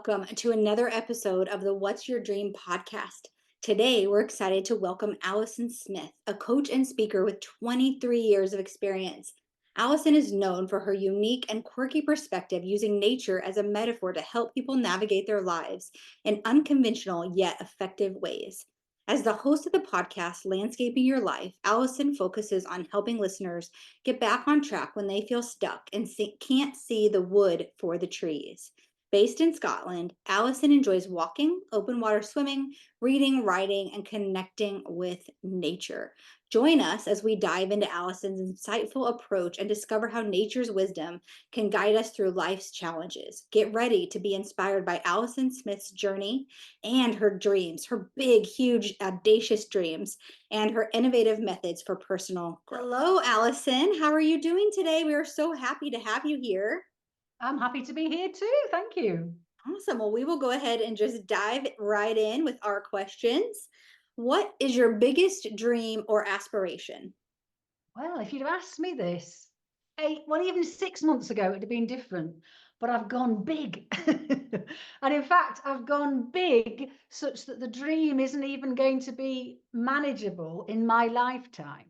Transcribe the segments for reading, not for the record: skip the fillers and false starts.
welcome to another episode of the What's Your Dream podcast. Today, we're excited to welcome Alison Smith, a coach and speaker with 23 years of experience. Alison is known for her unique and quirky perspective using nature as a metaphor to help people navigate their lives in unconventional yet effective ways. As the host of the podcast, Landscaping Your Life, Alison focuses on helping listeners get back on track when they feel stuck and can't see the wood for the trees. Based in Scotland, Alison enjoys walking, open water swimming, reading, writing, and connecting with nature. Join us as we dive into Alison's insightful approach and discover how nature's wisdom can guide us through life's challenges. Get ready to be inspired by Alison Smith's journey and her dreams, her big, huge, audacious dreams, and her innovative methods for personal growth. Hello, Alison. How are you doing today? We are so happy to have you here. I'm happy to be here too. Thank you. Awesome. Well, we will go ahead and just dive right in with our questions. What is your biggest dream or aspiration? Well, if you'd have asked me this even 6 months ago, it'd have been different. But I've gone big. And in fact, I've gone big such that the dream isn't even going to be manageable in my lifetime.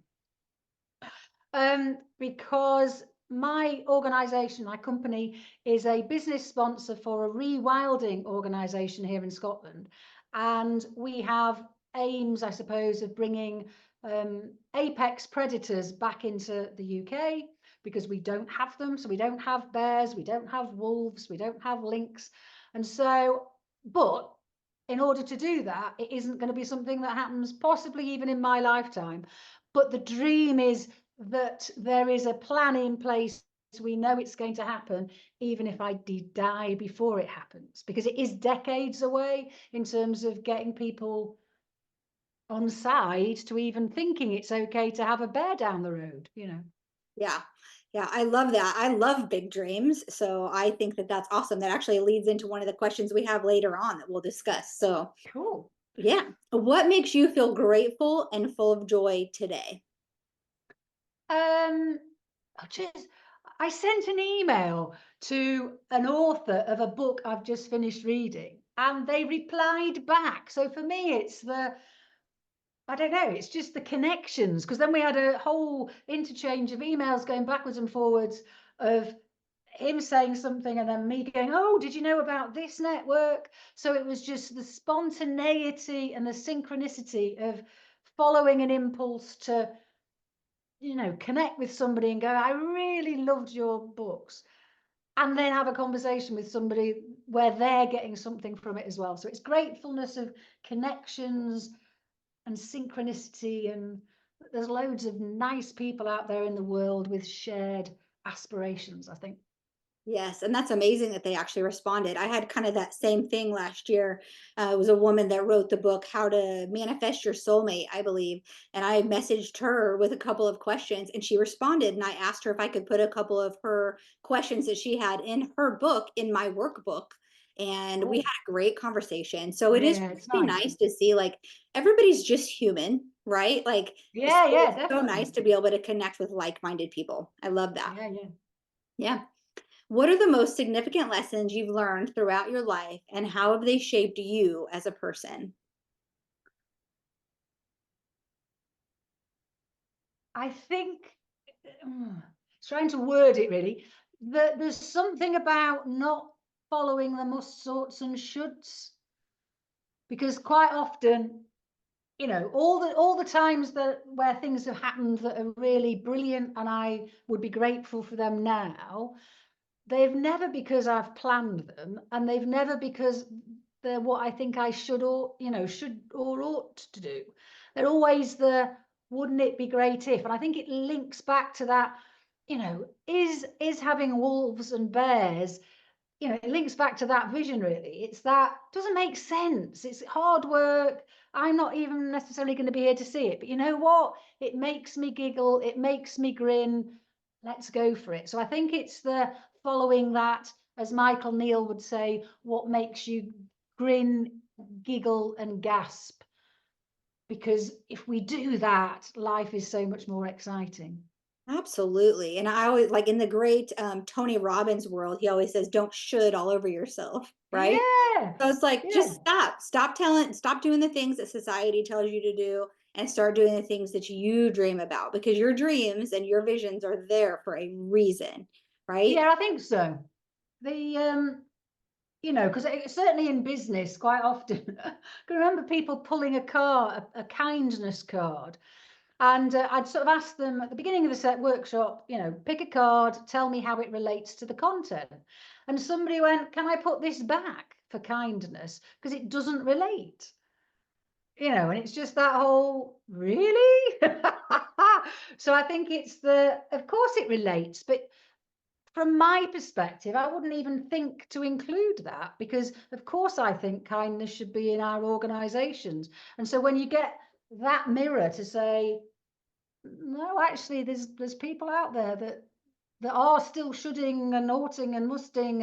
Because my organization, my company, is a business sponsor for a rewilding organization here in Scotland. And we have aims, I suppose, of bringing apex predators back into the UK because we don't have them. So we don't have bears, we don't have wolves, we don't have lynx. And so, but in order to do that, it isn't going to be something that happens possibly even in my lifetime. But the dream is that there is a plan in place. We know it's going to happen, even if I did die before it happens, because it is decades away in terms of getting people on side to even thinking it's okay to have a bear down the road, Yeah. Yeah, I love that. I love big dreams. So I think that that's awesome. That actually leads into one of the questions we have later on that we'll discuss. So, Cool. yeah. What makes you feel grateful and full of joy today? Um, I sent an email to an author of a book I've just finished reading, and they replied back. So for me, I don't know, it's just the connections, because then we had a whole interchange of emails going backwards and forwards of him saying something and then me going, oh, did you know about this network? So it was just the spontaneity and the synchronicity of following an impulse to, connect with somebody and go, I really loved your books. And then have a conversation with somebody where they're getting something from it as well. So it's gratefulness of connections and synchronicity, and there's loads of nice people out there in the world with shared aspirations, I think. Yes, and that's amazing that they actually responded. I had kind of that same thing last year. It was a woman that wrote the book, How to Manifest Your Soulmate, I believe. And I messaged her with a couple of questions and she responded. And I asked her if I could put a couple of her questions that she had in her book in my workbook. And we had Cool. a great conversation. So it is Yeah, it's really nice. nice to see like everybody's just human, right? Like, so Yeah, yeah, it's so definitely. nice to be able to connect with like-minded people. I love that. Yeah, yeah. Yeah. What are the most significant lessons you've learned throughout your life, and how have they shaped you as a person? I think trying to word it really, that there's something about not following the musts, oughts, and shoulds, because quite often, all the times that where things have happened that are really brilliant and I would be grateful for them now, they've never because I've planned them, and they've never because they're what I think I should or ought to do. They're always the wouldn't it be great if, and I think it links back to that, is having wolves and bears, it links back to that vision really. It's that doesn't make sense. It's hard work. I'm not even necessarily going to be here to see it, but you know what? It makes me giggle. It makes me grin. Let's go for it. So I think it's the following that, as Michael Neal would say, what makes you grin, giggle, and gasp. Because if we do that, life is so much more exciting. Absolutely. And I always like in the great Tony Robbins world, he always says, don't should all over yourself, right? Yeah, So it's like, yeah. just stop doing the things that society tells you to do and start doing the things that you dream about because your dreams and your visions are there for a reason, right? Yeah, I think so. The because certainly in business, quite often, I can remember people pulling a kindness card, and I'd sort of ask them at the beginning of the set workshop, pick a card, tell me how it relates to the content, and somebody went, "Can I put this back for kindness because it doesn't relate?" And it's just that whole really. So I think it's of course it relates, but from my perspective, I wouldn't even think to include that because, of course, I think kindness should be in our organisations. And so when you get that mirror to say, no, actually, there's people out there that are still shoulding and oughting and musting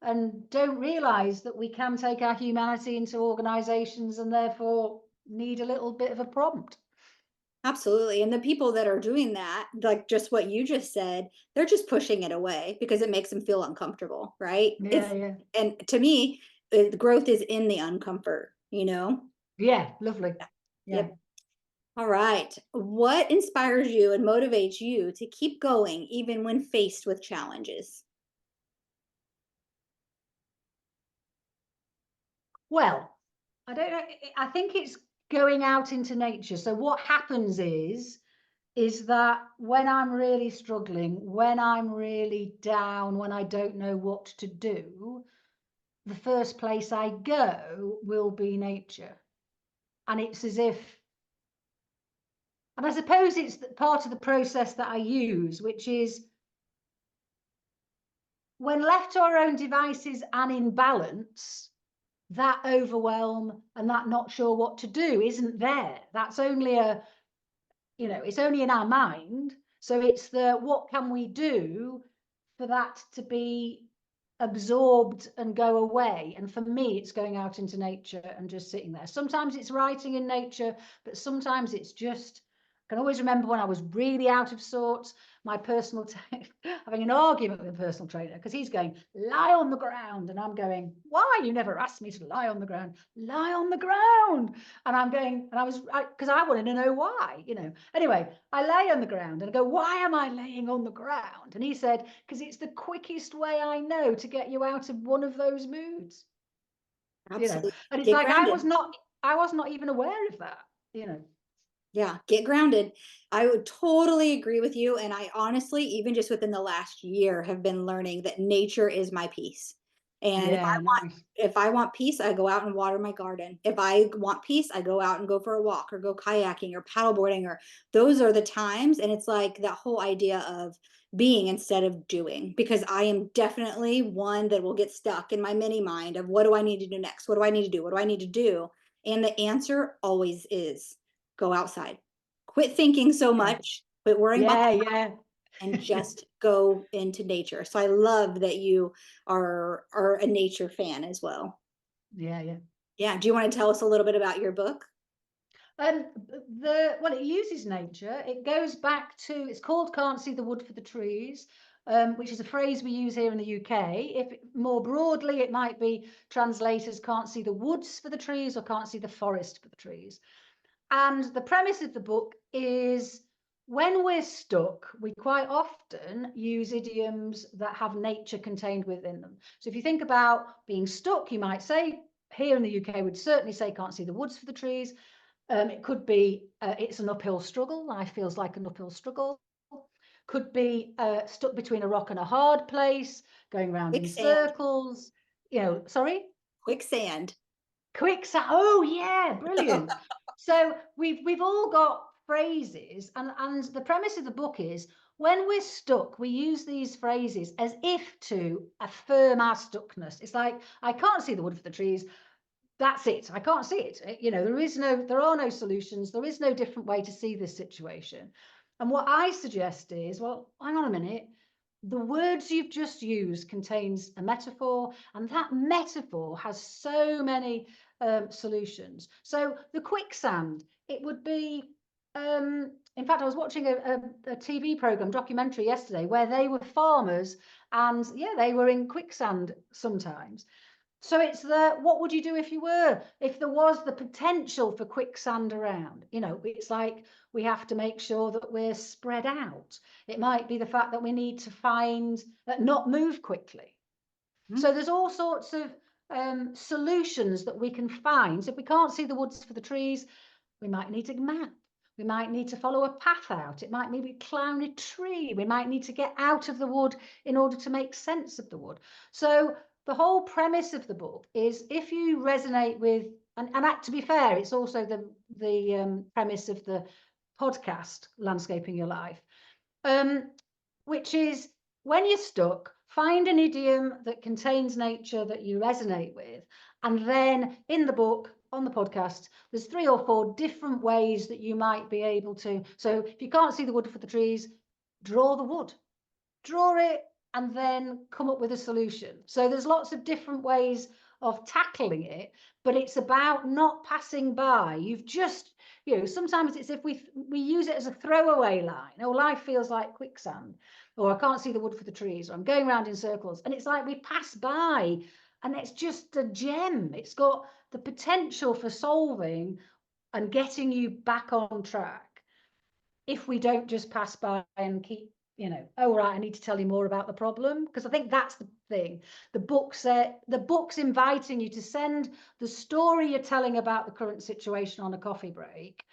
and don't realise that we can take our humanity into organisations and therefore need a little bit of a prompt. Absolutely. And the people that are doing that, like just what you just said, they're just pushing it away because it makes them feel uncomfortable, right? Yeah, yeah, And to me, the growth is in the uncomfort, you know? yeah. Lovely. Yeah. Yep. All right. What inspires you and motivates you to keep going even when faced with challenges? Well, I don't know. I think it's going out into nature. So what happens is that when I'm really struggling, when I'm really down, when I don't know what to do, the first place I go will be nature. And it's as if, and I suppose it's part of the process that I use, which is when left to our own devices and in balance, that overwhelm and that not sure what to do isn't there. That's only it's only in our mind. So it's what can we do for that to be absorbed and go away? And for me, it's going out into nature and just sitting there. Sometimes it's writing in nature, but sometimes it's just, I can always remember when I was really out of sorts, my personal having an argument with a personal trainer because he's going, lie on the ground. And I'm going, why? You never asked me to lie on the ground. Lie on the ground. And I'm going, and because I wanted to know why. Anyway, I lay on the ground and I go, why am I laying on the ground? And he said, because it's the quickest way I know to get you out of one of those moods. Absolutely. And it's Get like grounded. I was not even aware of that. Yeah, get grounded. I would totally agree with you. And I honestly, even just within the last year, have been learning that nature is my peace. And Yeah, nice. if I want peace, I go out and water my garden. If I want peace, I go out and go for a walk or go kayaking or paddleboarding or those are the times. And it's like that whole idea of being instead of doing, because I am definitely one that will get stuck in my mini mind of what do I need to do next? What do I need to do? What do I need to do? And the answer always is go outside. Quit thinking so Yeah. much, quit worrying about Yeah, yeah. and just go into nature. So I love that you are a nature fan as well. Yeah, yeah. Yeah. Do you want to tell us a little bit about your book? And it uses nature. It goes back to, it's called "Can't see the wood for the trees," which is a phrase we use here in the UK. If more broadly, it might be translators can't see the woods for the trees or can't see the forest for the trees. And the premise of the book is when we're stuck, we quite often use idioms that have nature contained within them. So if you think about being stuck, you might say, here in the UK, we'd certainly say can't see the woods for the trees. It could be it's an uphill struggle. Life feels like an uphill struggle. Could be stuck between a rock and a hard place, going round in Quicksand. circles. Sorry? Quicksand. Quicksand. Oh yeah, brilliant. So we've all got phrases, and the premise of the book is when we're stuck, we use these phrases as if to affirm our stuckness. It's like I can't see the wood for the trees. That's it. I can't see it. There are no solutions. There is no different way to see this situation. And what I suggest is, well, hang on a minute. The words you've just used contains a metaphor, and that metaphor has so many solutions. So the quicksand, it would be in fact, I was watching a TV program, documentary yesterday, where they were farmers, and yeah, they were in quicksand sometimes. So it's what would you do if you were, if there was the potential for quicksand around? It's like we have to make sure that we're spread out. It might be the fact that we need to find, not move quickly. Mhm. So there's all sorts of solutions that we can find. So if we can't see the woods for the trees, we might need a map. We might need to follow a path out. It might maybe climb a tree. We might need to get out of the wood in order to make sense of the wood. So the whole premise of the book is, if you resonate with, and to be fair, it's also the premise of the podcast, Landscaping Your Life, which is, when you're stuck, find an idiom that contains nature that you resonate with. And then in the book, on the podcast, there's 3 or 4 different ways that you might be able to. So if you can't see the wood for the trees, draw the wood, draw it, and then come up with a solution. So there's lots of different ways of tackling it, but it's about not passing by. You've just, sometimes it's, if we use it as a throwaway line. Oh, life feels like quicksand, or I can't see the wood for the trees, or I'm going around in circles. And it's like we pass by, and it's just a gem. It's got the potential for solving and getting you back on track, if we don't just pass by and keep, oh, right, I need to tell you more about the problem. Because I think that's the thing. The book's inviting you to send the story you're telling about the current situation on a coffee break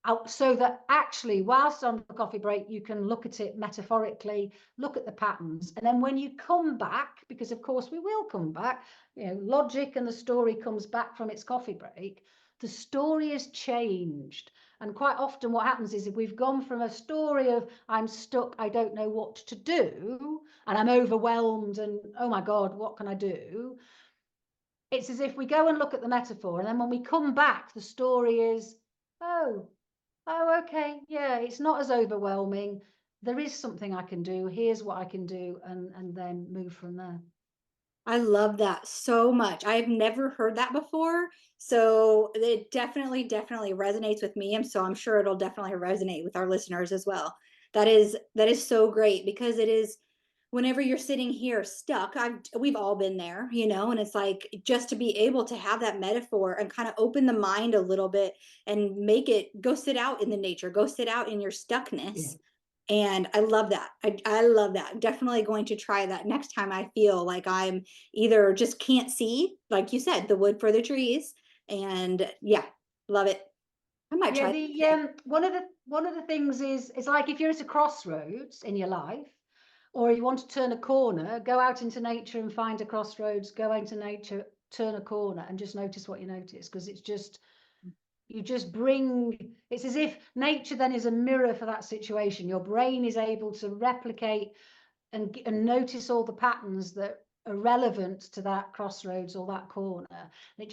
out, so that actually, whilst on the coffee break, you can look at it metaphorically, look at the patterns. And then when you come back, because of course we will come back, logic and the story comes back from its coffee break, the story has changed. And quite often what happens is, if we've gone from a story of I'm stuck, I don't know what to do, and I'm overwhelmed, and oh my God, what can I do? It's as if we go and look at the metaphor, and then when we come back, the story is, oh, okay, yeah, it's not as overwhelming. There is something I can do. Here's what I can do, and then move from there. I love that so much. I've never heard that before. So it definitely, definitely resonates with me. And so I'm sure it'll definitely resonate with our listeners as well. That is so great, because it is, whenever you're sitting here stuck, we've all been there, and it's like, just to be able to have that metaphor and kind of open the mind a little bit and make it go sit out in the nature, go sit out in your Yeah. stuckness. And I love that. I love that. I'm definitely going to try that next time I feel like I'm either just can't see, like you said, the wood for the trees. And yeah, love it. I might Yeah, try that the today. one of the things is, it's like, if you're at a crossroads in your life, or you want to turn a corner, go out into nature and find a crossroads, go into nature, turn a corner, and just notice what you notice. Because it's just, you just bring, it's as if nature then is a mirror for that situation. Your brain is able to replicate and notice all the patterns that are relevant to that crossroads or that corner. And it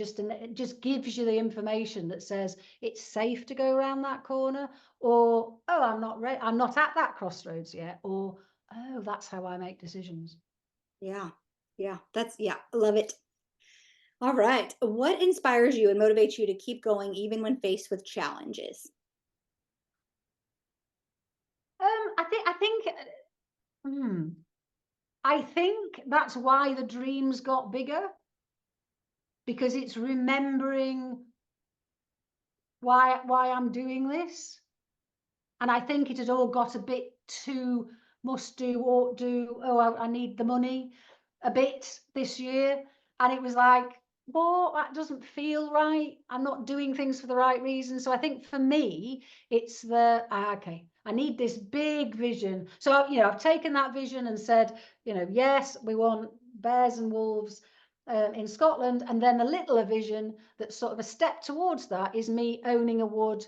just gives you the information that says it's safe to go around that corner, or oh, I'm not at that crossroads yet, or oh, that's how I make decisions. Yeah. Yeah. Yeah, I love it. All right. What inspires you and motivates you to keep going even when faced with challenges? Hmm, I think that's why the dreams got bigger, because it's remembering why I'm doing this. And I think it had all got a bit too must do, ought do, oh, I need the money a bit this year. And it was like, well, that doesn't feel right. I'm not doing things for the right reason. So I think for me, it's okay, I need this big vision. So, I've taken that vision and said, yes, we want bears and wolves in Scotland. And then a littler vision that's sort of a step towards that is me owning a wood.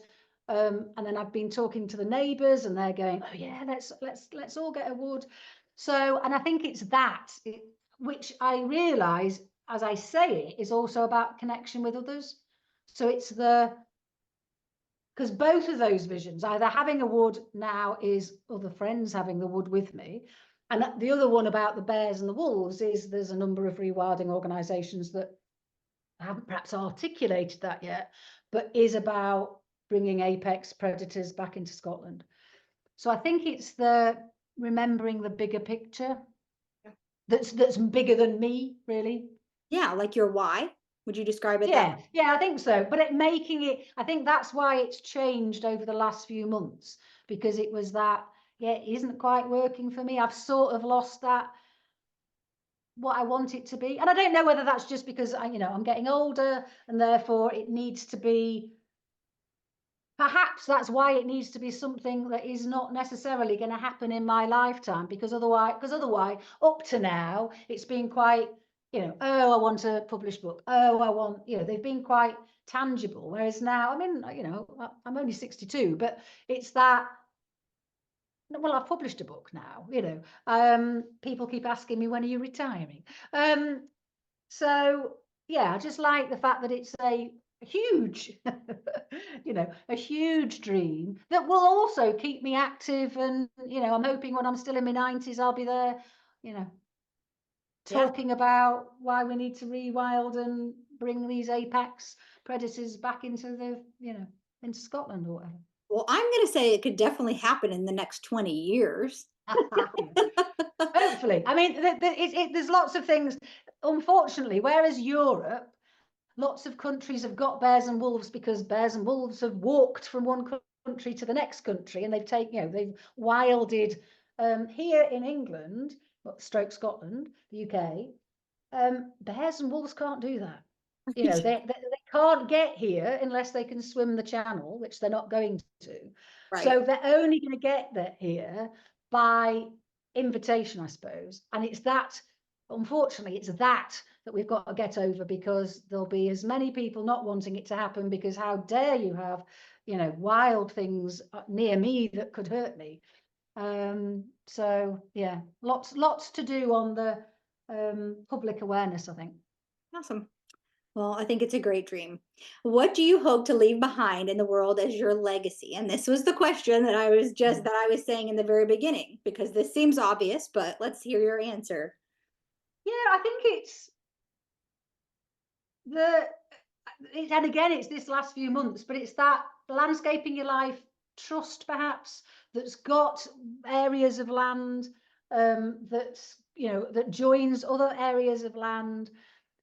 And then I've been talking to the neighbours, and they're going, oh yeah, let's all get a wood. So, and I think it's which I realise as I say it is also about connection with others. So it's because both of those visions, either having a wood now is other friends having the wood with me, and the other one about the bears and the wolves is there's a number of rewilding organisations that I haven't perhaps articulated that yet, but is about bringing apex predators back into Scotland. So I think it's the remembering the bigger picture that's bigger than me, really. Yeah, like your why. Would you describe it that way? Yeah, I think so. But I think that's why it's changed over the last few months, because it was that, yeah, it isn't quite working for me. I've sort of lost that, what I want it to be. And I don't know whether that's just because I'm getting older and therefore it needs to be, perhaps that's why it needs to be something that is not necessarily going to happen in my lifetime, because otherwise up to now it's been quite, oh, I want a published book, oh, I want, they've been quite tangible, whereas now, I mean, I'm only 62, but it's that, well, I've published a book now, people keep asking me, when are you retiring? So yeah, I just like the fact that it's a huge, a huge dream that will also keep me active. And, I'm hoping when I'm still in my 90s, I'll be there, you know, Yeah. talking about why we need to rewild and bring these apex predators back into into Scotland or whatever. Well, I'm going to say it could definitely happen in the next 20 years. Hopefully. I mean, there's lots of things. Unfortunately, whereas Europe, lots of countries have got bears and wolves because bears and wolves have walked from one country to the next country, and they've wilded. Here in England, stroke Scotland, the UK, bears and wolves can't do that. They can't get here unless they can swim the channel, which they're not going to. Right. So they're only going to get that here by invitation, I suppose. And it's that, unfortunately, it's that we've got to get over, because there'll be as many people not wanting it to happen, because how dare you have, wild things near me that could hurt me. So yeah, lots to do on the public awareness, I think. Awesome. Well, I think it's a great dream. What do you hope to leave behind in the world as your legacy? And this was the question that I was saying in the very beginning, because this seems obvious, but let's hear your answer. Yeah, I think it's the and again, it's this last few months, but it's that landscaping your life trust, perhaps, that's got areas of land, that joins other areas of land,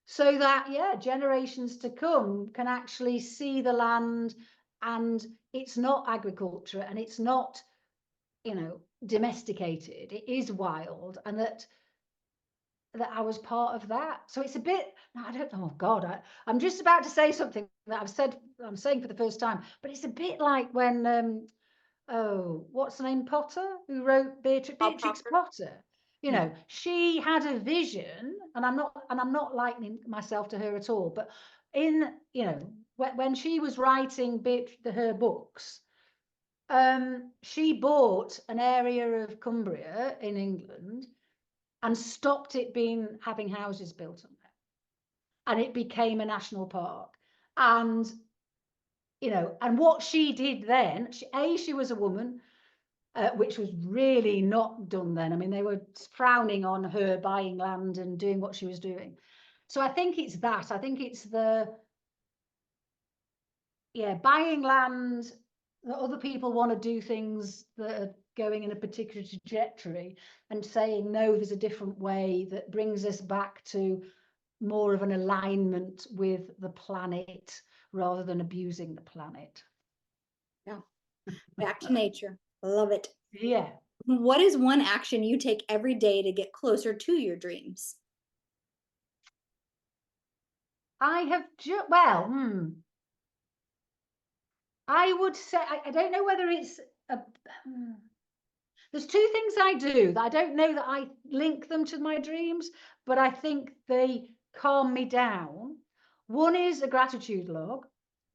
so that, yeah, generations to come can actually see the land, and it's not agriculture, and it's not, domesticated, it is wild, and that I was part of that. So it's a bit, no, I don't know, oh God, I'm just about to say something that I'm saying for the first time, but it's a bit like when, oh, what's the name, Potter, who wrote Bob Beatrix Proctor? Potter, she had a vision, and I'm not likening myself to her at all, but in, when she was writing her books, she bought an area of Cumbria in England and stopped it having houses built on it, and it became a national park. And and what she did then, she was a woman, which was really not done then. I mean, they were frowning on her buying land and doing what she was doing. So I think it's that. I think it's buying land that other people want to do things that are going in a particular trajectory, and saying, no, there's a different way that brings us back to more of an alignment with the planet, rather than abusing the planet. Yeah. Back to nature. Love it. Yeah. What is one action you take every day to get closer to your dreams? I have well, I would say, I don't know whether it's a, there's two things I do that I don't know that I link them to my dreams, but I think they calm me down. One is a gratitude log,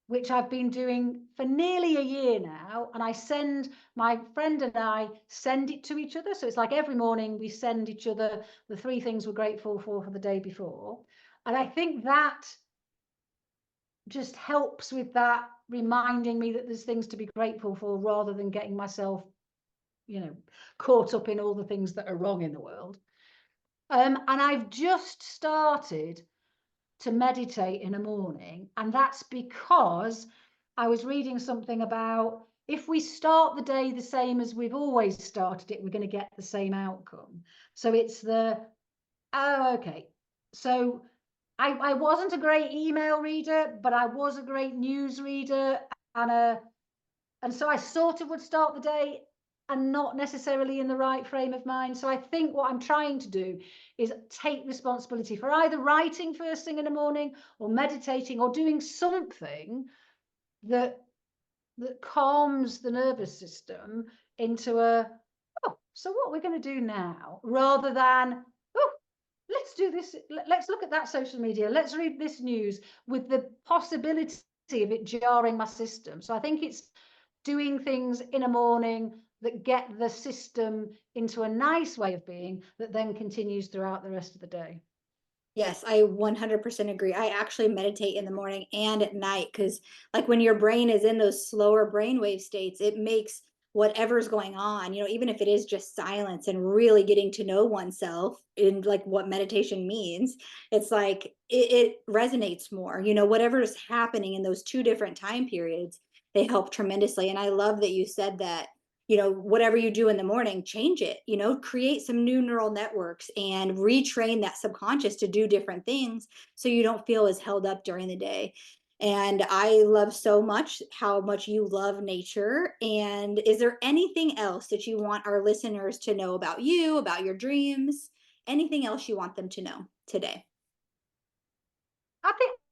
which I've been doing for nearly a year now. And my friend and I send it to each other. So it's like every morning we send each other the 3 things we're grateful for the day before. And I think that just helps with that, reminding me that there's things to be grateful for, rather than getting myself, caught up in all the things that are wrong in the world. And I've just started to meditate in the morning, and that's because I was reading something about if we start the day the same as we've always started it, we're going to get the same outcome. So it's oh, okay. So I wasn't a great email reader, but I was a great news reader, and and so I sort of would start the day and not necessarily in the right frame of mind. So I think what I'm trying to do is take responsibility for either writing first thing in the morning or meditating or doing something that calms the nervous system into oh, so what we're going to do now, rather than, oh, let's do this, let's look at that social media, let's read this news, with the possibility of it jarring my system. So I think it's doing things in a morning that get the system into a nice way of being that then continues throughout the rest of the day. Yes, I 100% agree. I actually meditate in the morning and at night because, like, when your brain is in those slower brainwave states, it makes whatever's going on, even if it is just silence and really getting to know oneself in like what meditation means, it's like it resonates more. Whatever is happening in those two different time periods, they help tremendously. And I love that you said that whatever you do in the morning, change it, create some new neural networks and retrain that subconscious to do different things so you don't feel as held up during the day. And I love so much how much you love nature. And is there anything else that you want our listeners to know about you, about your dreams? Anything else you want them to know today?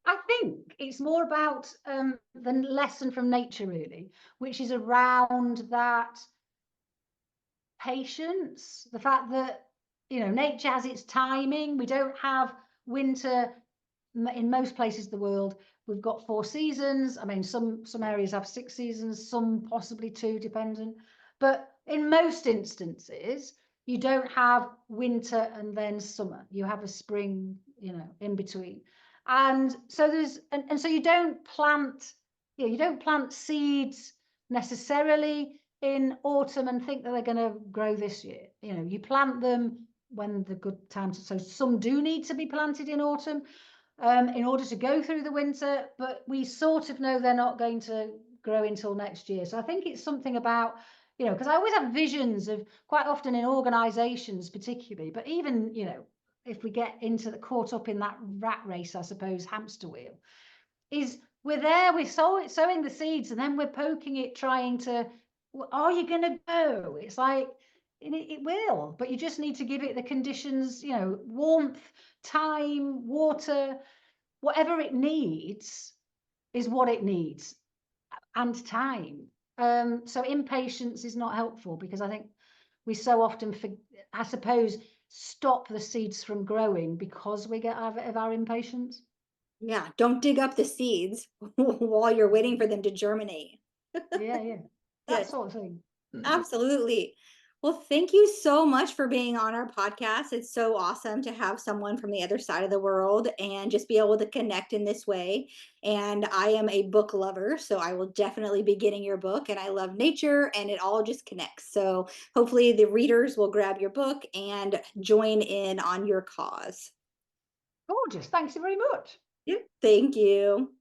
I think it's more about the lesson from nature, really, which is around that patience, the fact that nature has its timing. We don't have winter in most places of the world. We've got 4 seasons. I mean, some areas have 6 seasons, some possibly two, dependent. But in most instances, you don't have winter and then summer. You have a spring, in between. And so and so you don't plant, you don't plant seeds necessarily in autumn and think that they're going to grow this year. You plant them when the good times. So some do need to be planted in autumn in order to go through the winter, but we sort of know they're not going to grow until next year. So I think it's something about, because I always have visions of, quite often in organizations particularly, but even, if we get into caught up in that rat race, I suppose, hamster wheel, is we're there, we're sowing the seeds, and then we're poking it, trying to, are you going to go? It's like, it will, but you just need to give it the conditions, warmth, time, water, whatever it needs is what it needs, and time. So impatience is not helpful, because I think we so often, I suppose, stop the seeds from growing because we get out of our impatience. Yeah, don't dig up the seeds while you're waiting for them to germinate. Yeah, yeah, that Yes. sort of thing. Absolutely. Well, thank you so much for being on our podcast. It's so awesome to have someone from the other side of the world and just be able to connect in this way. And I am a book lover, so I will definitely be getting your book. And I love nature, and it all just connects. So hopefully, the readers will grab your book and join in on your cause. Gorgeous. Thanks very much. Yep. Thank you.